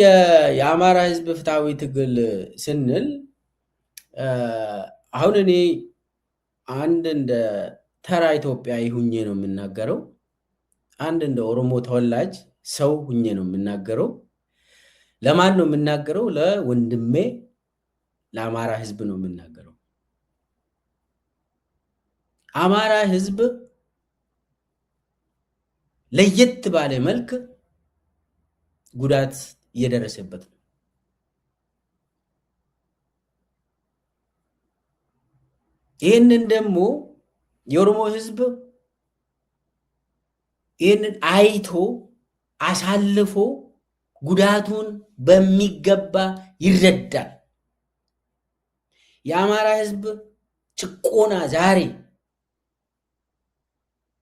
የአማራ ህዝብ ፍትሃዊ ትግል ስንል አሁን እኔ አንድ እንደ ተራ ኢትዮጵያዊ ሁኜ ነው የምናገረው። አንድ እንደ ኦሮሞ ተወላጅ ሰው ሁኜ ነው የምናገረው። ለማን ነው የምናገረው? ለወንድሜ ለአማራ ህዝብ ነው የምናገረው። አማራ ህዝብ ለየት ባለ መልክ ጉዳት እየደረሰበት ነው። ይህንን ደግሞ የኦሮሞ ህዝብ ይህንን አይቶ አሳልፎ ጉዳቱን በሚገባ ይረዳል። የአማራ ህዝብ ጭቆና ዛሬ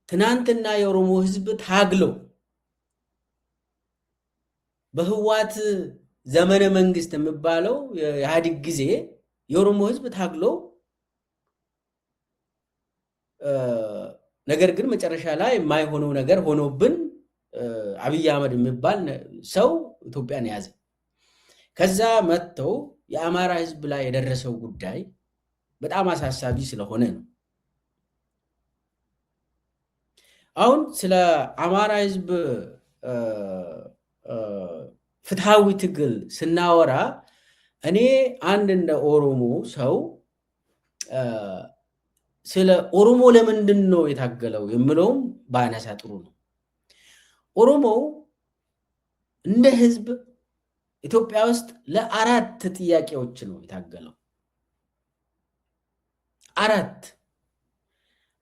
ትናንትና የኦሮሞ ህዝብ ታግሎ በህዋት ዘመነ መንግስት የሚባለው የኢህአዴግ ጊዜ የኦሮሞ ህዝብ ታግሎ ነገር ግን መጨረሻ ላይ የማይሆነው ነገር ሆኖብን አብይ አህመድ የሚባል ሰው ኢትዮጵያን ያዘ። ከዛ መጥተው የአማራ ህዝብ ላይ የደረሰው ጉዳይ በጣም አሳሳቢ ስለሆነ ነው። አሁን ስለ አማራ ህዝብ ፍትሃዊ ትግል ስናወራ እኔ አንድ እንደ ኦሮሞ ሰው ስለ ኦሮሞ ለምንድን ነው የታገለው የምለውም ባነሳ ጥሩ ነው። ኦሮሞ እንደ ህዝብ ኢትዮጵያ ውስጥ ለአራት ጥያቄዎች ነው የታገለው። አራት።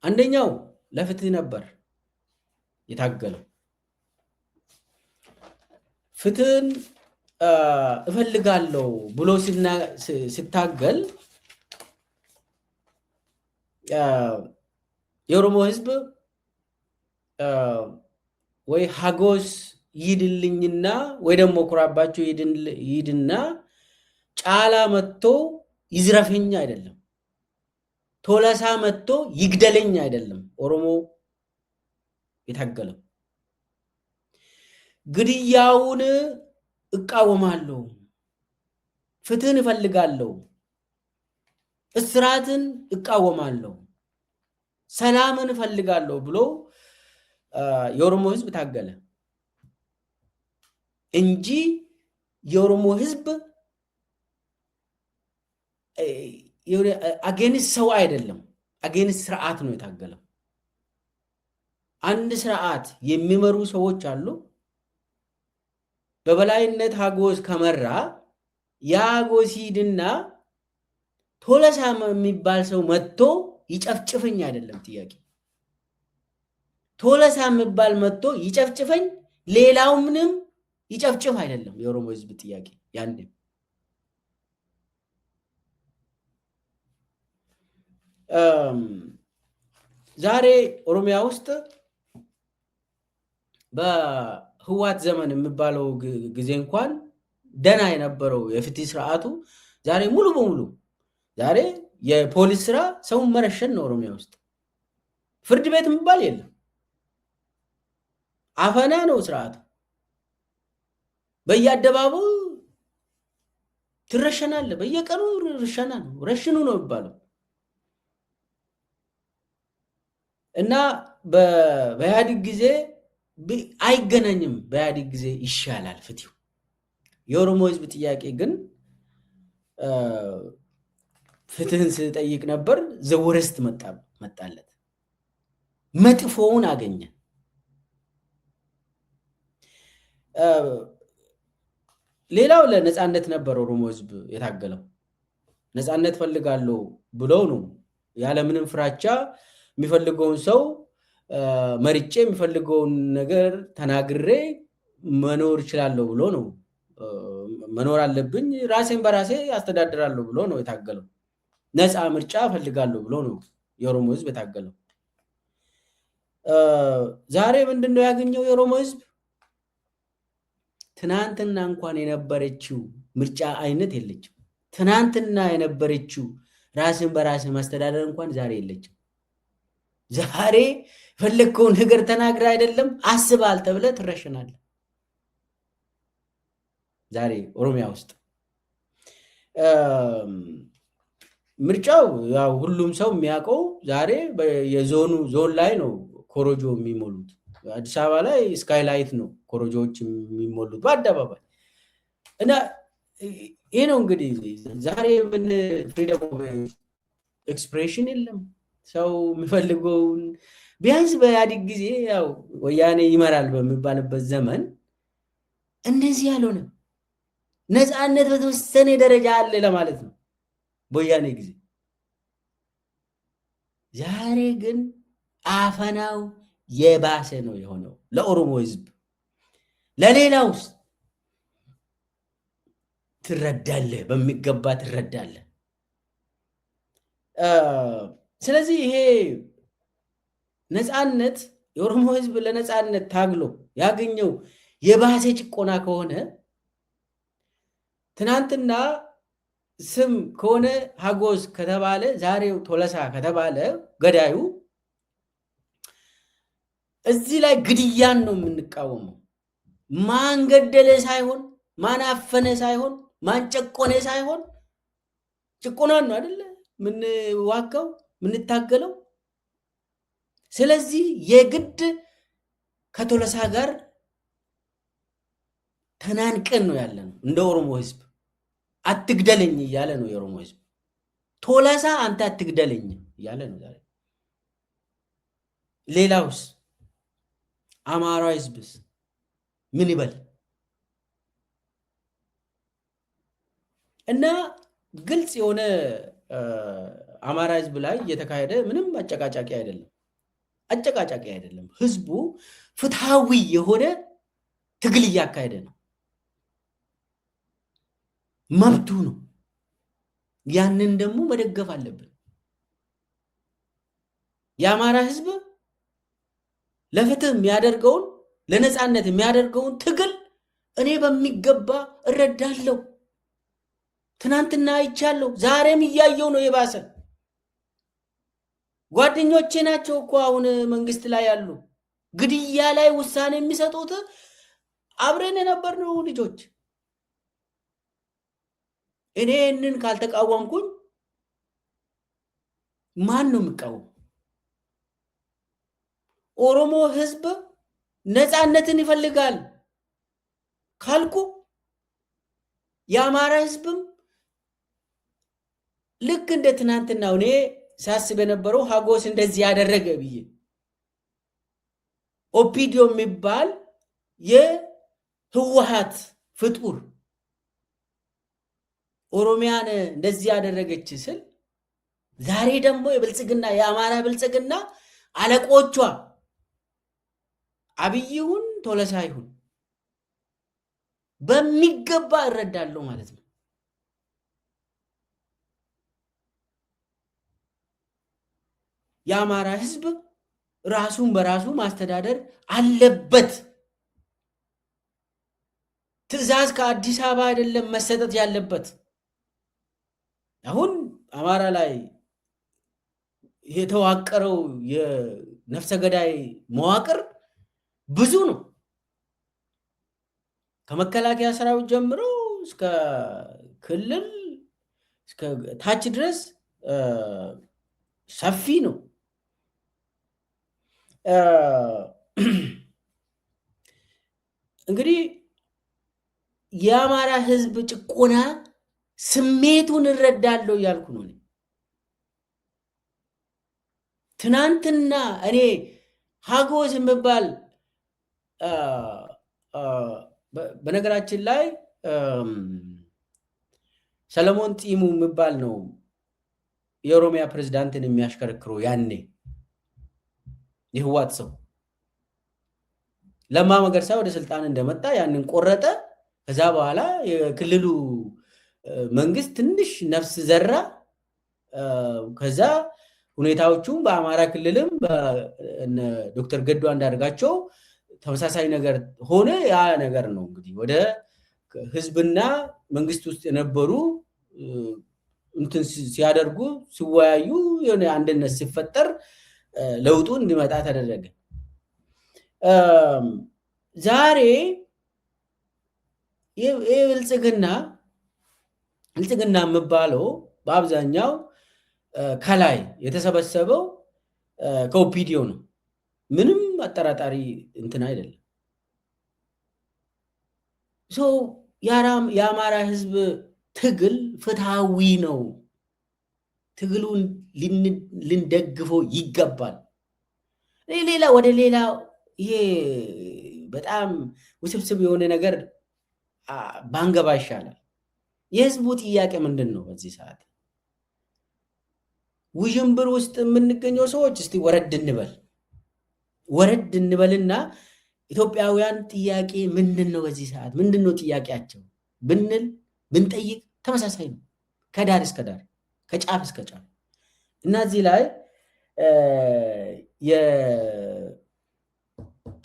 አንደኛው ለፍትህ ነበር የታገለው። ፍትህን እፈልጋለሁ ብሎ ሲታገል የኦሮሞ ህዝብ ወይ ሀጎስ ይድልኝና ወይ ደግሞ ኩራባቸው ይድና ጫላ መጥቶ ይዝረፈኝ አይደለም፣ ቶለሳ መጥቶ ይግደለኝ አይደለም። ኦሮሞ የታገለው ግድያውን እቃወማለሁ፣ ፍትህን እፈልጋለሁ፣ እስራትን እቃወማለሁ፣ ሰላምን እፈልጋለሁ ብሎ የኦሮሞ ህዝብ ታገለ እንጂ የኦሮሞ ህዝብ አጌንስት ሰው አይደለም፣ አጌንስት ስርዓት ነው የታገለው። አንድ ስርዓት የሚመሩ ሰዎች አሉ። በበላይነት ሀጎስ ከመራ የሀጎስ ሂድና ቶለሳ የሚባል ሰው መጥቶ ይጨፍጭፈኝ አይደለም ጥያቄ። ቶለሳ የሚባል መጥቶ ይጨፍጭፈኝ፣ ሌላው ምንም ይጨፍጭፍ አይደለም የኦሮሞ ህዝብ ጥያቄ። ያንዴ ዛሬ ኦሮሚያ ውስጥ በህዋት ዘመን የሚባለው ጊዜ እንኳን ደና የነበረው የፍትህ ስርዓቱ ዛሬ ሙሉ በሙሉ ዛሬ የፖሊስ ስራ ሰውን መረሸን ነው። ኦሮሚያ ውስጥ ፍርድ ቤት የሚባል የለም፣ አፈና ነው ስርዓቱ። በየአደባባዩ ትረሸናለ፣ በየቀኑ ርሸና ነው፣ ረሽኑ ነው የሚባለው። እና በኢህአዴግ ጊዜ አይገናኝም። በኢህአዴግ ጊዜ ይሻላል ፍትሁ። የኦሮሞ ህዝብ ጥያቄ ግን ፍትህን ስጠይቅ ነበር፣ ዘወረስት መጣለት፣ መጥፎውን አገኘ። ሌላው ለነፃነት ነበር ኦሮሞ ህዝብ የታገለው። ነፃነት ፈልጋለሁ ብለው ነው ያለምንም ፍራቻ የሚፈልገውን ሰው መርጬ የሚፈልገውን ነገር ተናግሬ መኖር እችላለሁ ብሎ ነው። መኖር አለብኝ፣ ራሴን በራሴ አስተዳድራለሁ ብሎ ነው የታገለው። ነፃ ምርጫ ፈልጋለሁ ብሎ ነው የኦሮሞ ህዝብ የታገለው። ዛሬ ምንድነው ያገኘው የኦሮሞ ህዝብ? ትናንትና እንኳን የነበረችው ምርጫ አይነት የለችም። ትናንትና የነበረችው ራስን በራስ ማስተዳደር እንኳን ዛሬ የለችም። ዛሬ ፈለግከውን ነገር ተናግረ አይደለም አስባል ተብለ ትረሽናል። ዛሬ ኦሮሚያ ውስጥ ምርጫው ያው ሁሉም ሰው የሚያውቀው ዛሬ የዞኑ ዞን ላይ ነው ኮሮጆ የሚሞሉት። አዲስ አበባ ላይ ስካይላይት ነው ኮሮጆዎች የሚሞሉት በአደባባይ እና ይሄ ነው እንግዲህ ዛሬ ምን ፍሪደም ኦፍ ኤክስፕሬሽን የለም። ሰው የሚፈልገውን ቢያንስ በኢህአዴግ ጊዜ ያው ወያኔ ይመራል በሚባልበት ዘመን እንደዚህ ያልሆነ ነፃነት በተወሰነ ደረጃ አለ ለማለት ነው በወያኔ ጊዜ። ዛሬ ግን አፈናው የባሰ ነው የሆነው ለኦሮሞ ህዝብ። ለሌላውስ ትረዳለህ፣ በሚገባ ትረዳለህ። ስለዚህ ይሄ ነፃነት የኦሮሞ ህዝብ ለነፃነት ታግሎ ያገኘው የባሰ ጭቆና ከሆነ ትናንትና ስም ከሆነ ሀጎስ ከተባለ ዛሬው ቶለሳ ከተባለ ገዳዩ እዚህ ላይ ግድያን ነው የምንቃወመው። ማን ገደለ ሳይሆን ማን አፈነ ሳይሆን ማን ጨቆነ ሳይሆን ጭቆናን ነው አይደለ ምንዋጋው ምንታገለው። ስለዚህ የግድ ከቶለሳ ጋር ተናንቀን ነው ያለነው እንደ ኦሮሞ ህዝብ። አትግደለኝ እያለ ነው የኦሮሞ ህዝብ። ቶለሳ አንተ አትግደለኝ እያለ ነው ዛሬ። ሌላውስ አማራ ህዝብስ ምን ይበል? እና ግልጽ የሆነ አማራ ህዝብ ላይ እየተካሄደ ምንም አጨቃጫቂ አይደለም። ህዝቡ ፍትሃዊ የሆነ ትግል እያካሄደ ነው። መብቱ ነው። ያንን ደግሞ መደገፍ አለብን። የአማራ ህዝብ ለፍትህ የሚያደርገውን ለነፃነት የሚያደርገውን ትግል እኔ በሚገባ እረዳለሁ። ትናንትና አይቻለሁ፣ ዛሬም እያየው ነው። የባሰ ጓደኞቼ ናቸው እኮ አሁን መንግስት ላይ ያሉ ግድያ ላይ ውሳኔ የሚሰጡት አብረን የነበርነው ልጆች። እኔ ይህንን ካልተቃወምኩኝ ማን ነው የሚቃወም? ኦሮሞ ህዝብ ነፃነትን ይፈልጋል ካልኩ የአማራ ህዝብም ልክ እንደ ትናንትና እኔ ሳስብ የነበረው ሀጎስ እንደዚህ ያደረገ ብዬ ኦፒዲዮ የሚባል የህወሓት ፍጡር ኦሮሚያን እንደዚህ ያደረገች ስል ዛሬ ደግሞ የብልጽግና የአማራ ብልጽግና አለቆቿ አብይ ይሁን ቶለሳ ይሁን በሚገባ እረዳለሁ ማለት ነው። የአማራ ህዝብ ራሱን በራሱ ማስተዳደር አለበት። ትዕዛዝ ከአዲስ አበባ አይደለም መሰጠት ያለበት። አሁን አማራ ላይ የተዋቀረው የነፍሰ ገዳይ መዋቅር ብዙ ነው። ከመከላከያ ሰራዊት ጀምሮ እስከ ክልል እስከ ታች ድረስ ሰፊ ነው። እንግዲህ የአማራ ህዝብ ጭቆና ስሜቱን እረዳለሁ እያልኩ ነው። ትናንትና እኔ ሀጎስ የሚባል በነገራችን ላይ ሰለሞን ጢሙ የሚባል ነው የኦሮሚያ ፕሬዝዳንትን የሚያሽከረክረው። ያኔ የህወሓት ሰው ለማ መገርሳ ወደ ስልጣን እንደመጣ ያንን ቆረጠ። ከዛ በኋላ የክልሉ መንግስት ትንሽ ነፍስ ዘራ። ከዛ ሁኔታዎቹም በአማራ ክልልም ዶክተር ገዱ አንዳርጋቸው ተመሳሳይ ነገር ሆነ። ያ ነገር ነው እንግዲህ ወደ ህዝብና መንግስት ውስጥ የነበሩ እንትን ሲያደርጉ ሲወያዩ የሆነ አንድነት ሲፈጠር ለውጡ እንዲመጣ ተደረገ። ዛሬ ይህ ብልጽግና የሚባለው በአብዛኛው ከላይ የተሰበሰበው ከኦፒዲዮ ነው። ምንም አጠራጣሪ እንትን አይደለም። የአማራ ህዝብ ትግል ፍትሃዊ ነው። ትግሉን ልንደግፈው ይገባል። ወደ ሌላ ይሄ በጣም ውስብስብ የሆነ ነገር ባንገባ ይሻላል። የህዝቡ ጥያቄ ምንድን ነው? በዚህ ሰዓት ውዥንብር ውስጥ የምንገኘው ሰዎች እስቲ ወረድ እንበልና ኢትዮጵያውያን ጥያቄ ምንድን ነው? በዚህ ሰዓት ምንድን ነው ጥያቄያቸው ብንል ብንጠይቅ ተመሳሳይ ነው፣ ከዳር እስከ ዳር ከጫፍ እስከ ጫፍ እና እዚህ ላይ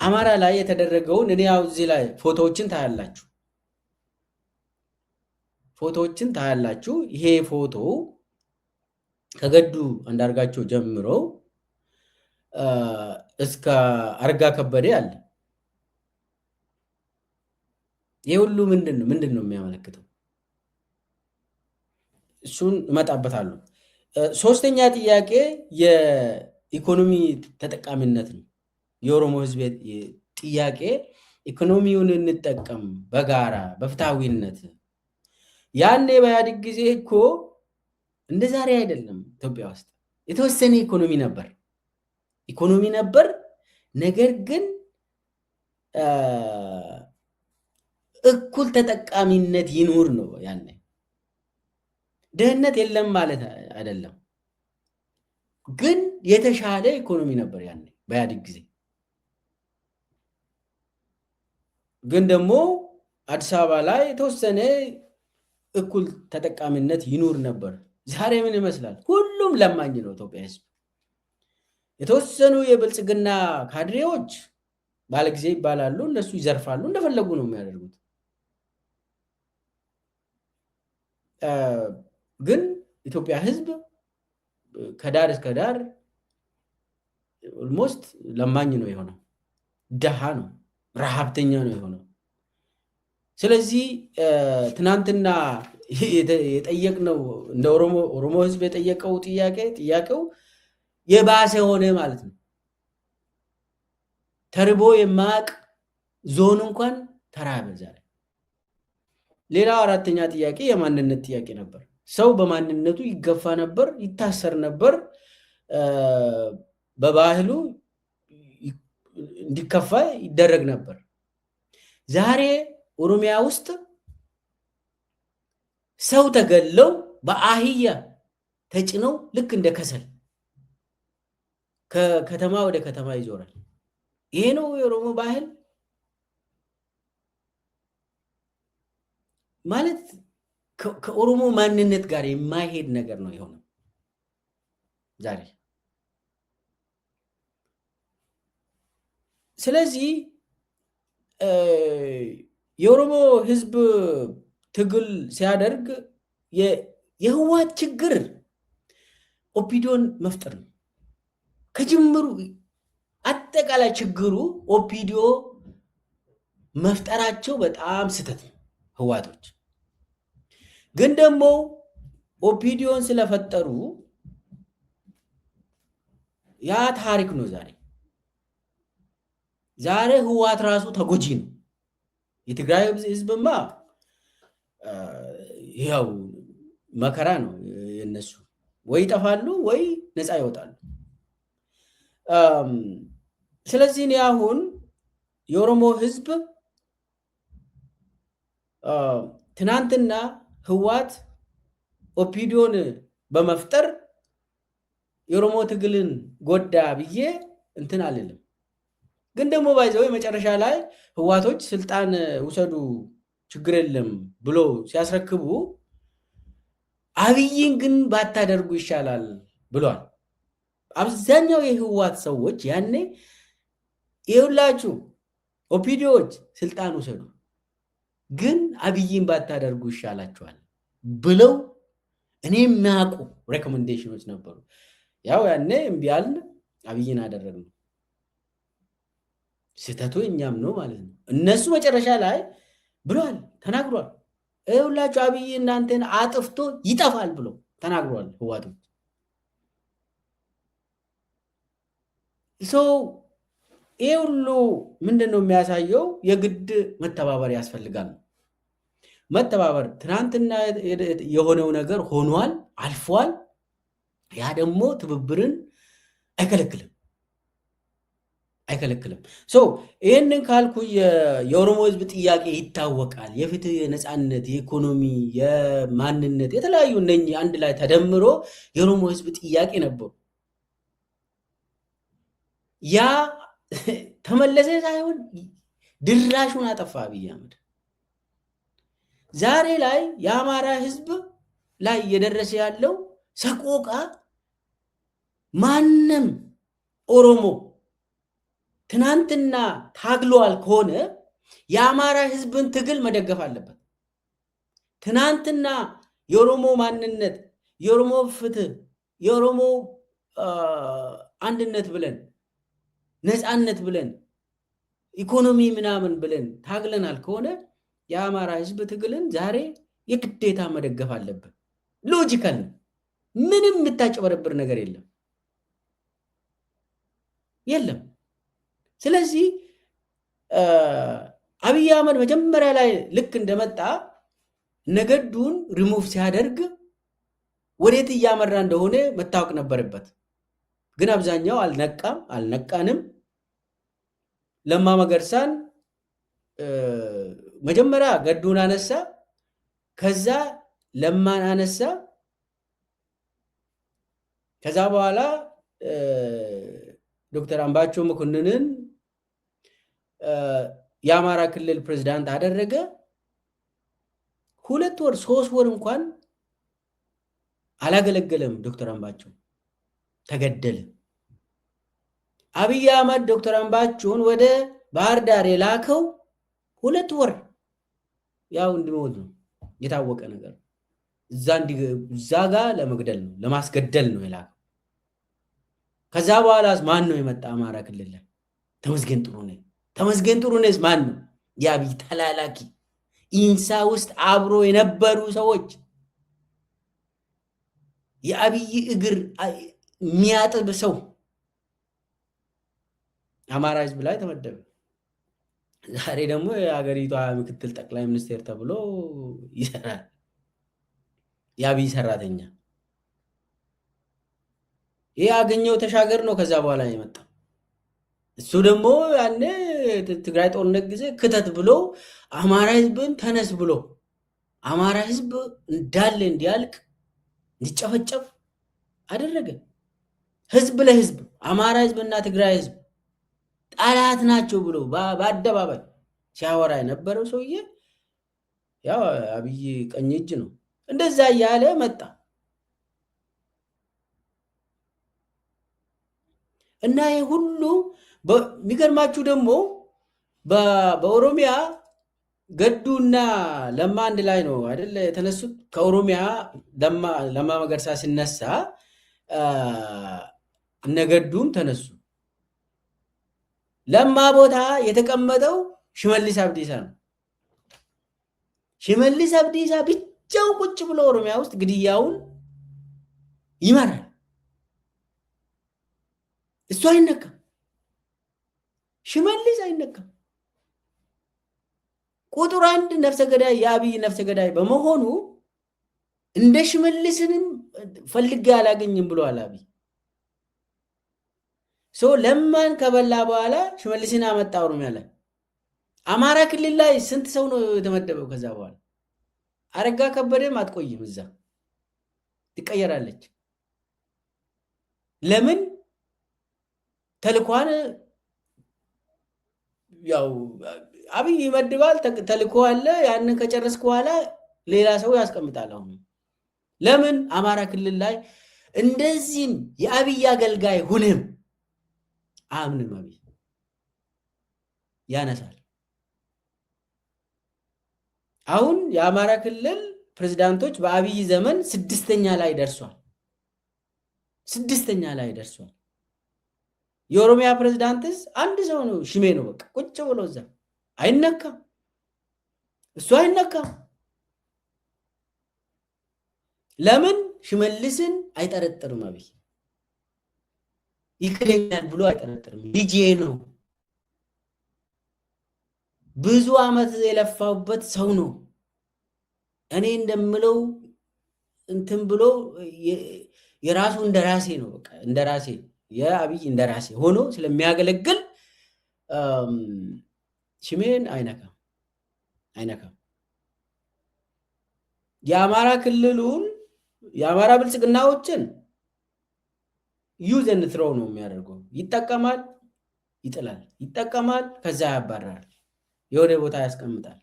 የአማራ ላይ የተደረገውን እኔ ያው እዚህ ላይ ፎቶዎችን ታያላችሁ። ይሄ ፎቶ ከገዱ አንዳርጋቸው ጀምሮ እስከ አረጋ ከበደ አለ። ይህ ሁሉ ምንድን ነው የሚያመለክተው? እሱን እመጣበታለሁ። ሶስተኛ ጥያቄ የኢኮኖሚ ተጠቃሚነት ነው። የኦሮሞ ህዝብ ጥያቄ ኢኮኖሚውን እንጠቀም በጋራ በፍትሃዊነት። ያኔ በኢህአዴግ ጊዜ እኮ እንደ ዛሬ አይደለም። ኢትዮጵያ ውስጥ የተወሰነ ኢኮኖሚ ነበር። ነገር ግን እኩል ተጠቃሚነት ይኑር ነው። ያኔ ድህነት የለም ማለት አይደለም፣ ግን የተሻለ ኢኮኖሚ ነበር ያኔ በኢህአዴግ ጊዜ። ግን ደግሞ አዲስ አበባ ላይ የተወሰነ እኩል ተጠቃሚነት ይኑር ነበር። ዛሬ ምን ይመስላል? ሁሉም ለማኝ ነው ኢትዮጵያ ህዝብ። የተወሰኑ የብልጽግና ካድሬዎች ባለጊዜ ይባላሉ፣ እነሱ ይዘርፋሉ፣ እንደፈለጉ ነው የሚያደርጉት። ግን ኢትዮጵያ ህዝብ ከዳር እስከ ዳር ኦልሞስት ለማኝ ነው የሆነው፣ ደሃ ነው፣ ረሃብተኛ ነው የሆነው። ስለዚህ ትናንትና የጠየቅነው እንደ ኦሮሞ ህዝብ የጠየቀው ጥያቄው የባሰ ሆነ ማለት ነው። ተርቦ የማያውቅ ዞን እንኳን ተራበ ዛሬ። ሌላው አራተኛ ጥያቄ የማንነት ጥያቄ ነበር። ሰው በማንነቱ ይገፋ ነበር፣ ይታሰር ነበር፣ በባህሉ እንዲከፋ ይደረግ ነበር። ዛሬ ኦሮሚያ ውስጥ ሰው ተገለው በአህያ ተጭነው ልክ እንደ ከሰል ከከተማ ወደ ከተማ ይዞራል። ይሄ ነው የኦሮሞ ባህል ማለት። ከኦሮሞ ማንነት ጋር የማይሄድ ነገር ነው የሆነው ዛሬ። ስለዚህ የኦሮሞ ህዝብ ትግል ሲያደርግ የህወሓት ችግር ኦፒዲዮን መፍጠር ነው ከጅምሩ። አጠቃላይ ችግሩ ኦፒዲዮ መፍጠራቸው በጣም ስህተት ነው። ህወሓቶች ግን ደግሞ ኦፒዲዮን ስለፈጠሩ ያ ታሪክ ነው። ዛሬ ህወሓት ራሱ ተጎጂ ነው። የትግራይ ህዝብማ ያው መከራ ነው የነሱ፣ ወይ ይጠፋሉ ወይ ነፃ ይወጣሉ። ስለዚህ እኔ አሁን የኦሮሞ ህዝብ ትናንትና ህወሓት ኦፒዲዮን በመፍጠር የኦሮሞ ትግልን ጎዳ ብዬ እንትን አልልም። ግን ደግሞ ባይዘው መጨረሻ ላይ ህወሓቶች ስልጣን ውሰዱ ችግር የለም ብሎ ሲያስረክቡ አብይን ግን ባታደርጉ ይሻላል ብሏል። አብዛኛው የህወሓት ሰዎች ያኔ ይኸውላችሁ ኦፒዲዮች ስልጣን ውሰዱ ግን አብይን ባታደርጉ ይሻላችኋል ብለው እኔ የሚያውቁ ሬኮሜንዴሽኖች ነበሩ። ያው ያኔ እምቢ አልን፣ አብይን አደረግነው። ስህተቱ እኛም ነው ማለት ነው። እነሱ መጨረሻ ላይ ብሏል፣ ተናግሯል። ሁላችሁ አብይ እናንተን አጥፍቶ ይጠፋል ብሎ ተናግሯል ህዋቶች። ሰው ይህ ሁሉ ምንድን ነው የሚያሳየው? የግድ መተባበር ያስፈልጋል። መተባበር ትናንትና የሆነው ነገር ሆኗል፣ አልፏል። ያ ደግሞ ትብብርን አይከለክልም። ይህንን ካልኩ የኦሮሞ ህዝብ ጥያቄ ይታወቃል። የፍትህ፣ የነፃነት፣ የኢኮኖሚ፣ የማንነት የተለያዩ እነኚህ አንድ ላይ ተደምሮ የኦሮሞ ህዝብ ጥያቄ ነበሩ። ያ ተመለሰ ሳይሆን ድራሹን አጠፋ አብይ አህመድ። ዛሬ ላይ የአማራ ህዝብ ላይ እየደረሰ ያለው ሰቆቃ ማንም ኦሮሞ ትናንትና ታግሏል ከሆነ የአማራ ህዝብን ትግል መደገፍ አለበት። ትናንትና የኦሮሞ ማንነት፣ የኦሮሞ ፍትህ፣ የኦሮሞ አንድነት ብለን ነፃነት ብለን ኢኮኖሚ ምናምን ብለን ታግለናል ከሆነ የአማራ ህዝብ ትግልን ዛሬ የግዴታ መደገፍ አለብን። ሎጂካል ነው። ምንም የምታጨበረብር ነገር የለም። ስለዚህ አብይ አህመድ መጀመሪያ ላይ ልክ እንደመጣ ነገዱን ሪሙቭ ሲያደርግ ወዴት እያመራ እንደሆነ መታወቅ ነበረበት። ግን አብዛኛው አልነቃንም። ለማ መገርሳን መጀመሪያ ገዱን አነሳ፣ ከዛ ለማን አነሳ፣ ከዛ በኋላ ዶክተር አምባቸው መኮንንን የአማራ ክልል ፕሬዝዳንት አደረገ። 2 ወር 3 ወር እንኳን አላገለገለም። ዶክተር አምባቸው ተገደለ። አብይ አህመድ ዶክተር አምባቸውን ወደ ባህር ዳር የላከው 2 ወር ያው እንዲሞት ነው፣ የታወቀ ነገር። እዛ ጋር ለመግደል ነው፣ ለማስገደል ነው የላከው። ከዛ በኋላ ማን ነው የመጣ አማራ ክልል ላይ? ተመስገን ጥሩነህ ማን ነው? የአብይ ተላላኪ፣ ኢንሳ ውስጥ አብሮ የነበሩ ሰዎች፣ የአብይ እግር የሚያጥብ ሰው አማራ ህዝብ ላይ ተመደበ። ዛሬ ደግሞ የሀገሪቷ ምክትል ጠቅላይ ሚኒስቴር ተብሎ ይሰራል። የአብይ ሰራተኛ። ይህ አገኘው ተሻገር ነው ከዛ በኋላ የመጣው። እሱ ደግሞ ያኔ ትግራይ ጦርነት ጊዜ ክተት ብሎ አማራ ህዝብን ተነስ ብሎ አማራ ህዝብ እንዳለ እንዲያልቅ እንዲጨፈጨፍ አደረገ። ህዝብ ለህዝብ አማራ ህዝብና ትግራይ ህዝብ ጠላት ናቸው ብሎ በአደባባይ ሲያወራ የነበረው ሰውዬ ያው አብይ ቀኝ እጅ ነው። እንደዛ እያለ መጣ እና ይሄ ሁሉ የሚገርማችሁ ደግሞ በኦሮሚያ ገዱና ለማ አንድ ላይ ነው አይደል የተነሱት። ከኦሮሚያ ለማ መገርሳ ሲነሳ እነ ገዱም ተነሱ። ለማ ቦታ የተቀመጠው ሽመልስ አብዲሳ ነው። ሽመልስ አብዲሳ ብቻው ቁጭ ብሎ ኦሮሚያ ውስጥ ግድያውን ይመራል። እሱ አይነካም፣ ሽመልስ አይነካም። ቁጥር 1 ነፍሰ ገዳይ የአብይ ነፍሰ ገዳይ በመሆኑ እንደ ሽመልስንም ፈልጌ አላገኝም ብሏል አብይ። ለማን ከበላ በኋላ ሽመልስን አመጣ ኦሮሚያ ላይ። አማራ ክልል ላይ ስንት ሰው ነው የተመደበው? ከዛ በኋላ አረጋ ከበደም አትቆይም፣ እዛ ትቀየራለች። ለምን? ተልኳን ያው አብይ ይመድባል፣ ተልኮ አለ። ያንን ከጨረስክ በኋላ ሌላ ሰው ያስቀምጣል። አሁን ለምን አማራ ክልል ላይ እንደዚህም የአብይ አገልጋይ ሁንም አምንም አብይ ያነሳል። አሁን የአማራ ክልል ፕሬዝዳንቶች በአብይ ዘመን 6ኛ ላይ ደርሷል። 6ኛ ላይ ደርሷል። የኦሮሚያ ፕሬዝዳንትስ አንድ ሰው ነው፣ ሽሜ ነው። በቃ ቁጭ ብሎ እዛ አይነካም። እሱ አይነካም። ለምን? ሽመልስን አይጠረጥርም። አብይ ይክለኛል ብሎ አይጠረጥርም። ልጄ ነው፣ ብዙ ዓመት የለፋውበት ሰው ነው። እኔ እንደምለው እንትን ብሎ የራሱ እንደራሴ ነው። በቃ እንደራሴ የአብይ እንደራሴ ሆኖ ስለሚያገለግል ሽሜን አይነካም አይነካም። የአማራ ክልሉን የአማራ ብልጽግናዎችን ዩዝ ኤንድ ትሮው ነው የሚያደርገው። ይጠቀማል፣ ይጥላል፣ ይጠቀማል፣ ከዛ ያባራል፣ የሆነ ቦታ ያስቀምጣል።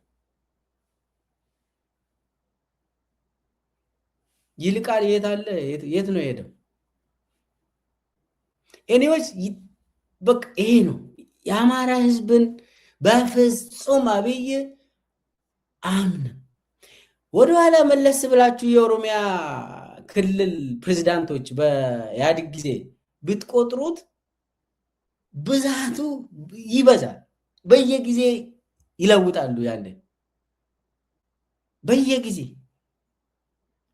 ይልቃል የት አለ? የት ነው የሄደው? ኤኒዌይስ በቃ ይሄ ነው የአማራ ህዝብን በፍጹም አብይ አምን። ወደኋላ መለስ ብላችሁ የኦሮሚያ ክልል ፕሬዚዳንቶች በኢህአዴግ ጊዜ ብትቆጥሩት ብዛቱ ይበዛል። በየጊዜ ይለውጣሉ። ያለ በየጊዜ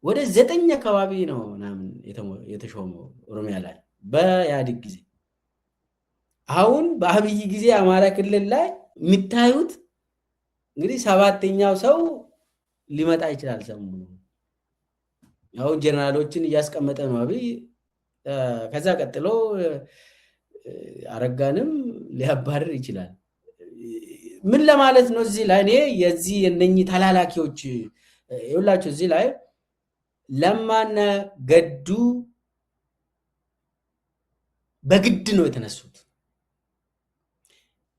ወደ 9 አካባቢ ነው ምናምን የተሾመው ኦሮሚያ ላይ በኢህአዴግ ጊዜ። አሁን በአብይ ጊዜ አማራ ክልል ላይ የሚታዩት እንግዲህ 7ኛው ሰው ሊመጣ ይችላል። ሰሞኑ አሁን ጀነራሎችን እያስቀመጠ ነው አብይ። ከዛ ቀጥሎ አረጋንም ሊያባርር ይችላል። ምን ለማለት ነው እዚህ ላይ እኔ የዚህ የነኚህ ተላላኪዎች ይኸውላችሁ እዚህ ላይ ለማና ገዱ በግድ ነው የተነሱት።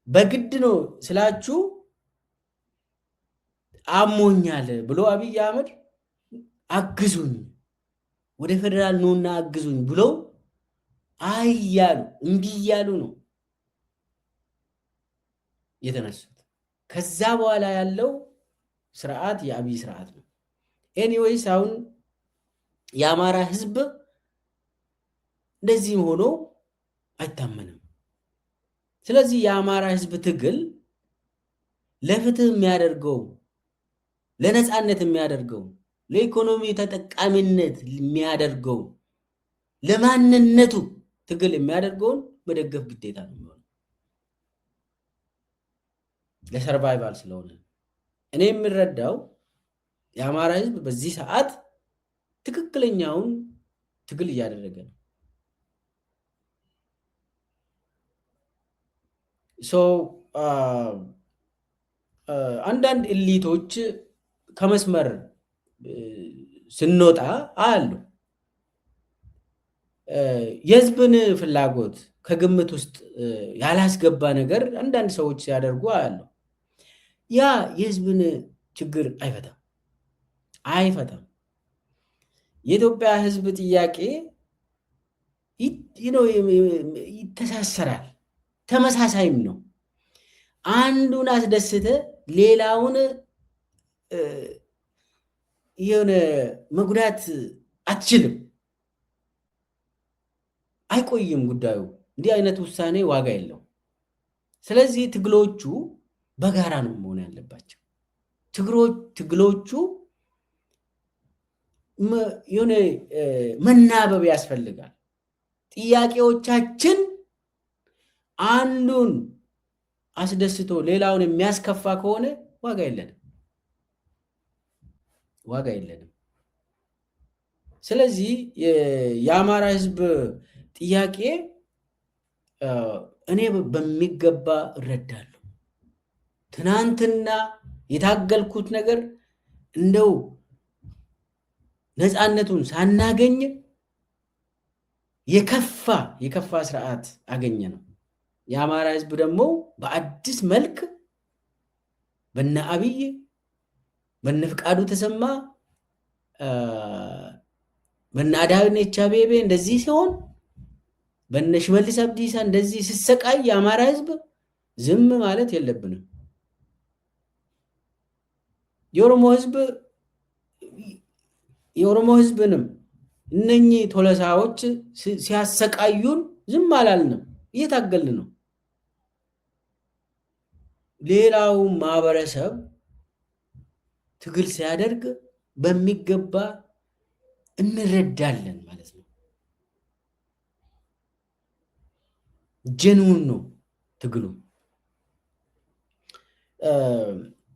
በግድ ነው ስላችሁ አሞኛል ብሎ አብይ አህመድ አግዙኝ፣ ወደ ፌደራል ነውና አግዙኝ ብሎ አያሉ እምቢ እያሉ ነው የተነሱት። ከዛ በኋላ ያለው ስርዓት የአብይ ስርዓት ነው። ኤኒዌይስ አሁን የአማራ ህዝብ እንደዚህ ሆኖ አይታመንም። ስለዚህ የአማራ ህዝብ ትግል ለፍትህ የሚያደርገው፣ ለነፃነት የሚያደርገው፣ ለኢኮኖሚ ተጠቃሚነት የሚያደርገው፣ ለማንነቱ ትግል የሚያደርገውን መደገፍ ግዴታ ነው የሚሆነው ለሰርቫይቫል ስለሆነ። እኔ የምረዳው የአማራ ህዝብ በዚህ ሰዓት ትክክለኛውን ትግል እያደረገ ነው። አንዳንድ ኤሊቶች ከመስመር ስንወጣ አሉ የህዝብን ፍላጎት ከግምት ውስጥ ያላስገባ ነገር አንዳንድ ሰዎች ሲያደርጉ አሉ። ያ የህዝብን ችግር አይፈታም። የኢትዮጵያ ህዝብ ጥያቄ ይተሳሰራል፣ ተመሳሳይም ነው። አንዱን አስደስተ ሌላውን የሆነ መጉዳት አትችልም። አይቆይም ጉዳዩ። እንዲህ አይነት ውሳኔ ዋጋ የለው። ስለዚህ ትግሎቹ በጋራ ነው መሆን ያለባቸው። ትግሎቹ የሆነ መናበብ ያስፈልጋል። ጥያቄዎቻችን አንዱን አስደስቶ ሌላውን የሚያስከፋ ከሆነ ዋጋ የለንም። ስለዚህ የአማራ ህዝብ ጥያቄ እኔ በሚገባ እረዳለሁ። ትናንትና የታገልኩት ነገር እንደው ነፃነቱን ሳናገኝ የከፋ ስርዓት አገኘ ነው። የአማራ ህዝብ ደግሞ በአዲስ መልክ በነ አብይ በነ ፍቃዱ ተሰማ በነ አዳነች አቤቤ እንደዚህ ሲሆን በነ ሽመልስ አብዲሳ እንደዚህ ሲሰቃይ የአማራ ህዝብ ዝም ማለት የለብንም። የኦሮሞ ህዝብንም እነኚህ ቶለሳዎች ሲያሰቃዩን ዝም አላልንም፣ እየታገልን ነው። ሌላው ማህበረሰብ ትግል ሲያደርግ በሚገባ እንረዳለን ማለት ነው። ጀንውን ነው ትግሉ።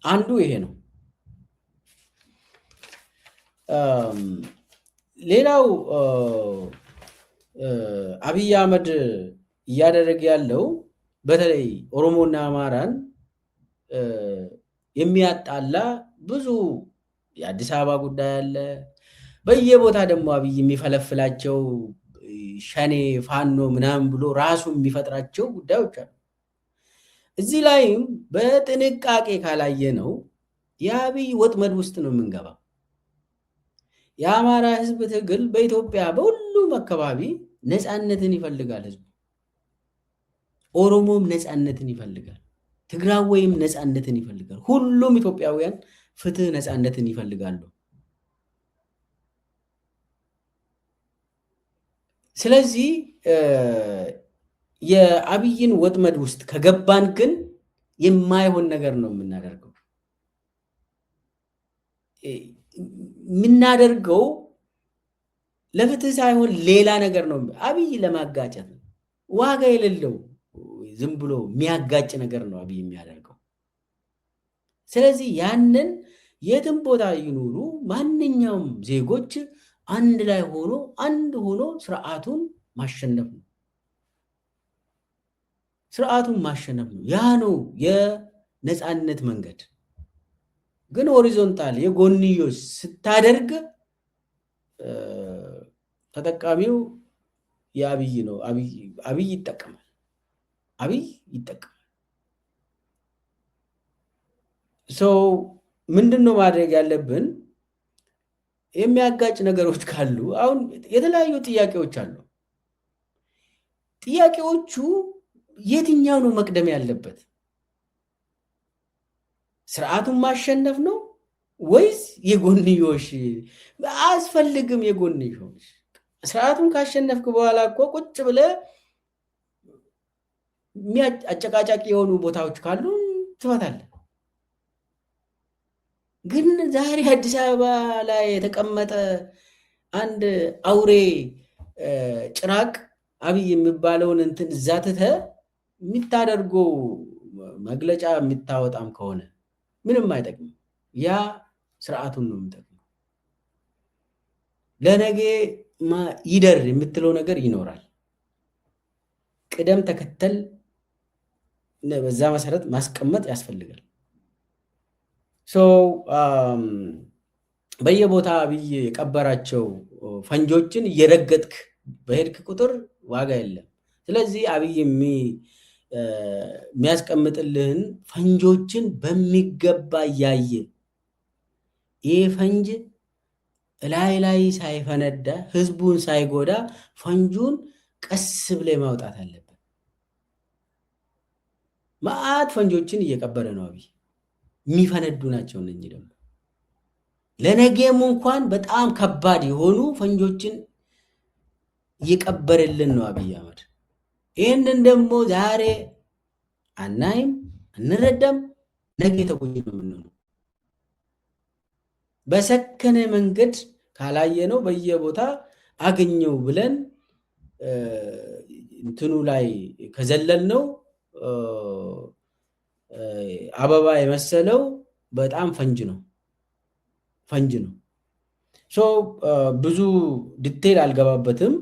አንዱ ይሄ ነው። ሌላው አብይ አህመድ እያደረገ ያለው በተለይ ኦሮሞና አማራን የሚያጣላ ብዙ የአዲስ አበባ ጉዳይ አለ። በየቦታ ደግሞ አብይ የሚፈለፍላቸው ሸኔ ፋኖ ምናምን ብሎ ራሱ የሚፈጥራቸው ጉዳዮች አሉ። እዚህ ላይም በጥንቃቄ ካላየ ነው የአብይ ወጥመድ ውስጥ ነው የምንገባው። የአማራ ህዝብ ትግል በኢትዮጵያ በሁሉም አካባቢ ነፃነትን ይፈልጋል። ህዝቡ ኦሮሞም ነፃነትን ይፈልጋል። ትግራዋይም ነፃነትን ይፈልጋል። ሁሉም ኢትዮጵያውያን ፍትህ፣ ነፃነትን ይፈልጋሉ። ስለዚህ የአብይን ወጥመድ ውስጥ ከገባን ግን የማይሆን ነገር ነው የምናደርገው። የምናደርገው ለፍትህ ሳይሆን ሌላ ነገር ነው። አብይ ለማጋጨት ነው። ዋጋ የሌለው ዝም ብሎ የሚያጋጭ ነገር ነው አብይ የሚያደርገው። ስለዚህ ያንን የትም ቦታ ይኑሩ ማንኛውም ዜጎች አንድ ላይ ሆኖ ስርዓቱን ማሸነፍ ነው። ስርዓቱን ማሸነፍ ነው። ያ ነው የነፃነት መንገድ። ግን ሆሪዞንታል የጎንዮሽ ስታደርግ ተጠቃሚው የአብይ ነው። አብይ ይጠቀማል። ሰው ምንድነው ማድረግ ያለብን? የሚያጋጭ ነገሮች ካሉ አሁን የተለያዩ ጥያቄዎች አሉ። ጥያቄዎቹ የትኛው ነው መቅደም ያለበት? ስርዓቱን ማሸነፍ ነው ወይስ የጎንዮሽ? አያስፈልግም የጎንዮሽ። ስርዓቱን ካሸነፍክ በኋላ እኮ ቁጭ ብለህ አጨቃጫቂ የሆኑ ቦታዎች ካሉ ትፈታለህ። ግን ዛሬ አዲስ አበባ ላይ የተቀመጠ አንድ አውሬ ጭራቅ አብይ የሚባለውን እንትን እዛ ትተህ የምታደርገው መግለጫ የምታወጣም ከሆነ ምንም አይጠቅምም። ያ ስርዓቱን ነው የሚጠቅመው። ለነገ ይደር የምትለው ነገር ይኖራል። ቅደም ተከተል በዛ መሰረት ማስቀመጥ ያስፈልጋል። በየቦታ አብይ የቀበራቸው ፈንጆችን እየረገጥክ በሄድክ ቁጥር ዋጋ የለም። ስለዚህ አብይ የሚያስቀምጥልህን ፈንጆችን በሚገባ እያየ ይህ ፈንጅ ላይ ሳይፈነዳ ህዝቡን ሳይጎዳ ፈንጁን ቀስ ብለህ ማውጣት አለበት። መዓት ፈንጆችን እየቀበረ ነው አብይ። የሚፈነዱ ናቸው። እነኚህ ደግሞ ለነገም እንኳን በጣም ከባድ የሆኑ ፈንጆችን እየቀበረልን ነው አብይ አህመድ። ይህንን ደግሞ ዛሬ አናይም፣ አንረዳም። ነገ ተጎጂ ነው የምንሆነው። በሰከነ መንገድ ካላየ ነው በየቦታ አገኘው ብለን እንትኑ ላይ ከዘለል ነው አበባ የመሰለው በጣም ፈንጅ ነው። ብዙ ዲቴል አልገባበትም።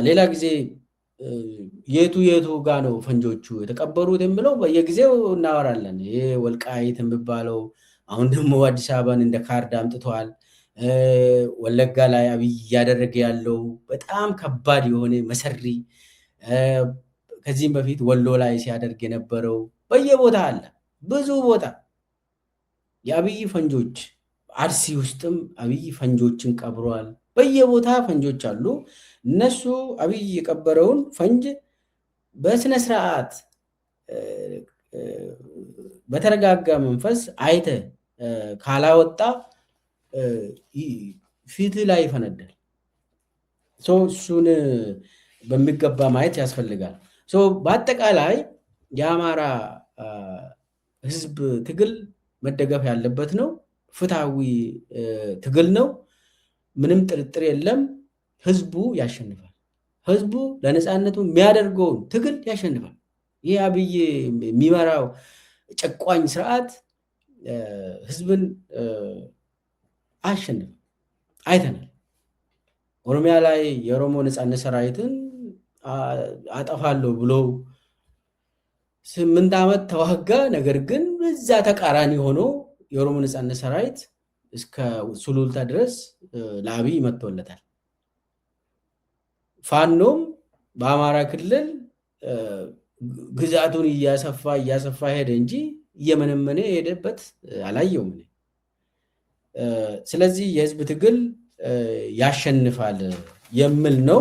ሌላ ጊዜ የቱ ጋ ነው ፈንጆቹ የተቀበሩት የሚለው በየጊዜው እናወራለን። ይሄ ወልቃይት የሚባለው አሁን ደግሞ አዲስ አበባን እንደ ካርድ አምጥተዋል። ወለጋ ላይ አብይ እያደረገ ያለው በጣም ከባድ የሆነ መሰሪ፣ ከዚህም በፊት ወሎ ላይ ሲያደርግ የነበረው በየቦታ አለ። ብዙ ቦታ የአብይ ፈንጆች፣ አርሲ ውስጥም አብይ ፈንጆችን ቀብሯል። በየቦታ ፈንጆች አሉ። እነሱ አብይ የቀበረውን ፈንጅ በስነ ስርዓት በተረጋጋ መንፈስ አይተ ካላወጣ ፊት ላይ ይፈነዳል። እሱን በሚገባ ማየት ያስፈልጋል። በአጠቃላይ የአማራ ህዝብ ትግል መደገፍ ያለበት ነው። ፍትሃዊ ትግል ነው። ምንም ጥርጥር የለም። ህዝቡ ያሸንፋል። ህዝቡ ለነፃነቱ የሚያደርገውን ትግል ያሸንፋል። ይህ አብይ የሚመራው ጨቋኝ ስርዓት ህዝብን አያሸንፍም። አይተናል። ኦሮሚያ ላይ የኦሮሞ ነፃነት ሰራዊትን አጠፋለሁ ብሎ 8 ዓመት ተዋጋ። ነገር ግን እዛ ተቃራኒ ሆኖ የኦሮሞ ነፃነት ሰራዊት እስከ ሱሉልታ ድረስ ለአብይ መጥቶለታል። ፋኖም በአማራ ክልል ግዛቱን እያሰፋ ሄደ እንጂ እየመነመነ የሄደበት አላየውም። ስለዚህ የህዝብ ትግል ያሸንፋል የሚል ነው።